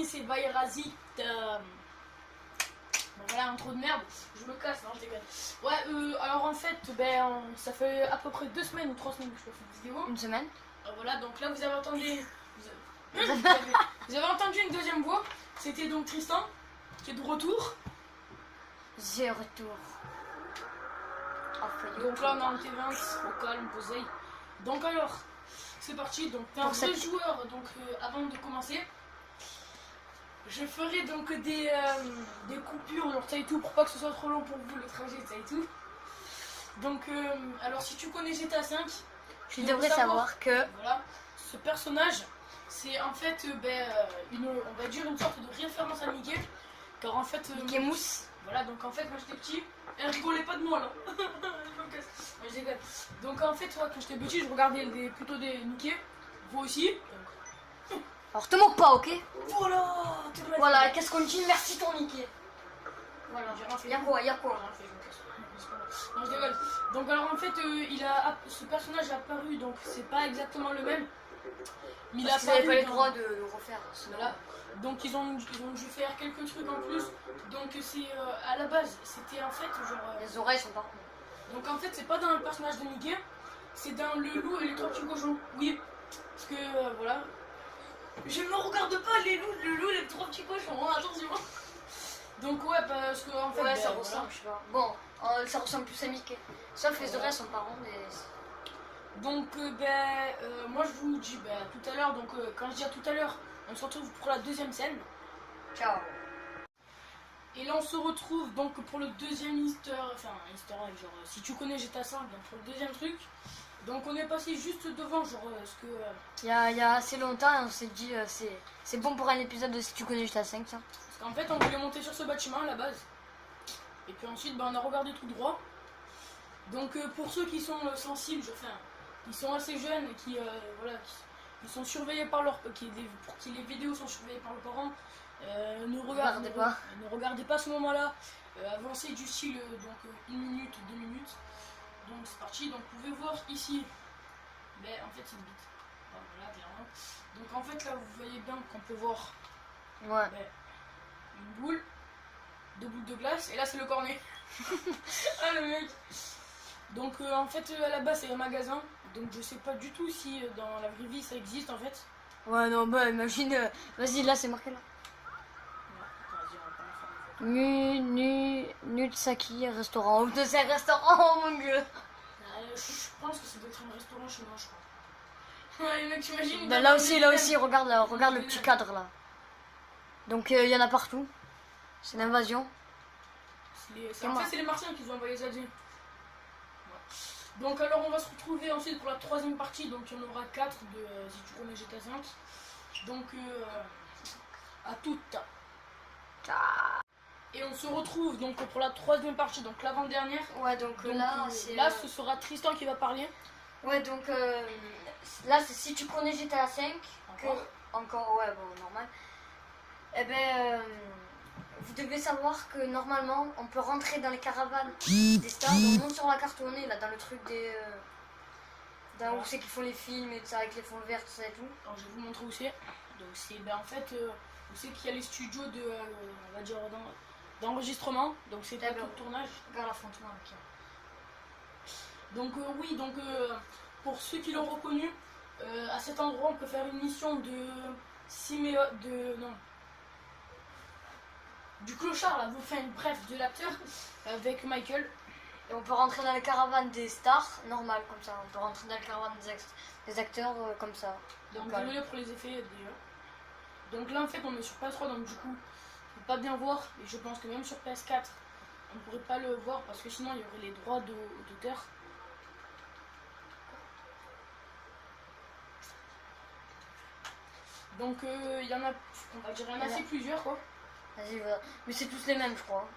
c'est Vairazit. Bon, voilà, un trou de merde. Je me casse, non, je déconne. Ouais, alors en fait, ça fait à peu près 2 semaines ou 3 semaines que je fais cette vidéo. Une semaine. Voilà, donc là vous avez entendu. Vous avez entendu une deuxième voix. C'était donc Tristan qui est de retour. J'ai retour. Donc là on a un T20 au calme, posé. Donc alors, c'est parti. Donc t'es un vrai joueur. Donc avant de commencer, je ferai donc des coupures, genre ça et tout, pour pas que ce soit trop long pour vous le trajet, ça et tout. Donc alors si tu connais GTA 5, tu devrais savoir que voilà, ce personnage, c'est en fait on va dire une sorte de référence à Mickey, car en fait Mickey Mousse. Voilà, donc en fait quand j'étais petit, elle rigolait pas de moi là. Donc en fait quand j'étais petit, je regardais plutôt des Mickey, vous aussi. Alors te moque pas, ok? Voilà, qu'est-ce qu'on dit? Merci ton Mickey. Voilà, y'a quoi? Non, je déconne. Donc alors en fait ce personnage est apparu, donc c'est pas exactement le même. Mais parce qu'ils n'avaient pas les droits de le refaire. Voilà. Donc ils ont dû faire quelques trucs en plus. Donc c'est à la base c'était en fait genre. Les oreilles sont pas. Donc en fait c'est pas dans le personnage de Mickey, c'est dans le loup et les 3 petits cochons. Oui. Parce que voilà. Je ne regarde pas le loup et les 3 petits cochons, hein, attention. Donc ouais parce que en fait. Ouais ça ressemble, je sais pas. Bon, ça ressemble plus à Mickey. Sauf les oreilles sont pas rondes et... Donc moi je vous dis tout à l'heure, donc quand je dis à tout à l'heure, on se retrouve pour la deuxième scène. Ciao. Et là on se retrouve donc pour le deuxième easter egg, genre si tu connais GTA 5, donc pour le deuxième truc. Donc on est passé juste devant, genre ce que... Il y a assez longtemps, on s'est dit c'est bon pour un épisode de si tu connais GTA 5 ça. Parce qu'en fait on voulait monter sur ce bâtiment à la base. Et puis ensuite on a regardé tout droit. Donc pour ceux qui sont sensibles, qui sont assez jeunes et qui sont surveillés par leurs pour qui les vidéos sont surveillées par leurs parents, ne regardez pas à ce moment-là, avancez du style donc 1 minute, 2 minutes. Donc c'est parti, donc vous pouvez voir ici, en fait c'est une bite, voilà clairement. Donc en fait là vous voyez bien qu'on peut voir une boule, 2 boules de glace, et là c'est le cornet. Ah le mec. Donc en fait à la base c'est un magasin, donc je sais pas du tout si dans la vraie vie ça existe en fait. Ouais non imagine, vas-y là c'est marqué là. Nutsaki restaurant, c'est un restaurant oh mon dieu. Je pense que ça doit être un restaurant chinois je crois. Ouais mec t'imagines. Là aussi regarde le petit cadre là. Donc il y en a partout, c'est l'invasion. En fait c'est les Martiens qui ont envoyé ça dessus. Donc alors on va se retrouver ensuite pour la troisième partie, donc il y en aura 4 de si tu connais GTA 5. Donc à toutes. Et on se retrouve donc pour la troisième partie, donc l'avant-dernière. Ouais donc là ce sera Tristan qui va parler. Ouais donc là c'est si tu connais GTA 5 encore ouais bon normal. Eh vous devez savoir que normalement on peut rentrer dans les caravanes des stars, on monte sur la carte où on est là dans le truc des où c'est qu'ils font les films et tout ça avec les fonds verts tout ça et tout. Alors je vais vous montrer où c'est. Donc c'est en fait où c'est qu'il y a les studios de on va dire d'enregistrement, donc c'est un tournage. Regarde l'affrontement ok. Donc oui donc pour ceux qui l'ont reconnu, à cet endroit on peut faire une mission du clochard là, vous faites une bref de l'acteur avec Michael. Et on peut rentrer dans les caravanes des stars, normal comme ça, on peut rentrer dans les caravanes des acteurs comme ça. Donc désolé pour les effets déjà. Donc là en fait on est sur PS3 donc du coup on peut pas bien voir et je pense que même sur PS4 on ne pourrait pas le voir parce que sinon il y aurait les droits d'auteur. Donc il y en a, on va dire il y en a assez plusieurs quoi. Vas-y, voilà. Mais c'est tous les mêmes, je crois.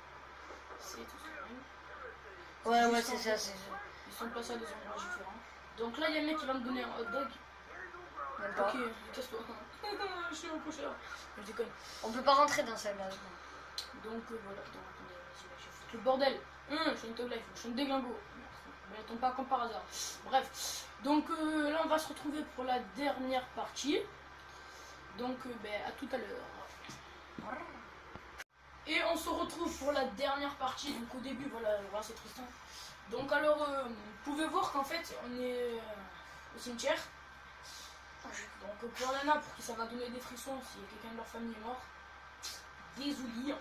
C'est tous les mêmes. Ouais, c'est ça, c'est ça. Ils sont placés à des endroits différents. Donc là, il y a un mec qui va me donner un hot dog. Ok, casse-toi. Je suis un cocheur. Je déconne. On peut pas rentrer dans celle-là. Donc voilà. Le bordel. Je suis une top life. Je suis une déglingo. Mais tombe pas comme par hasard. Bref. Donc là, on va se retrouver pour la dernière partie. Donc à tout à l'heure. Et on se retrouve pour la dernière partie. Donc au début, voilà c'est Tristan. Donc alors, vous pouvez voir qu'en fait, on est au cimetière. Donc pour Lana, pour que ça va donner des frissons si quelqu'un de leur famille est mort. Désolé.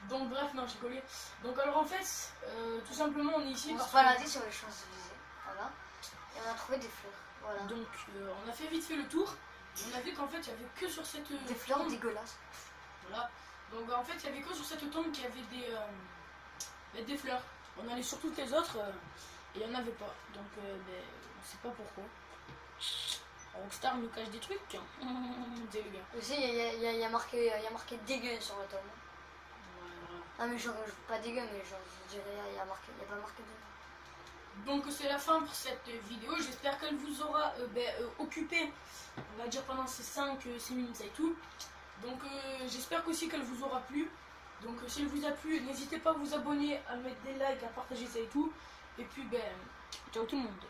Donc bref, non, j'ai collé. Donc alors en fait, tout simplement, on est ici. On se baladait sur les Champs-Élysées. Voilà. Et on a trouvé des fleurs. Voilà. Donc on a fait vite fait le tour. Et on a vu qu'en fait, il n'y avait que sur cette des fleurs tombe. dégueulasses. Voilà. Donc en fait, il n'y avait que sur cette tombe qu'il y avait des fleurs. On allait sur toutes les autres et il n'y en avait pas. Donc on ne sait pas pourquoi. Rockstar nous cache des trucs. Dis les gars. Aussi, il y a marqué dégueu sur la tombe. Ouais. Ah mais genre, pas dégueu, mais genre, je dirais, il y a pas marqué dégueu. Donc c'est la fin pour cette vidéo. J'espère qu'elle vous aura occupé, on va dire pendant ces 5-6 minutes et tout. Donc j'espère aussi qu'elle vous aura plu. Donc si elle vous a plu, n'hésitez pas à vous abonner, à mettre des likes, à partager ça et tout. Et puis ciao tout le monde.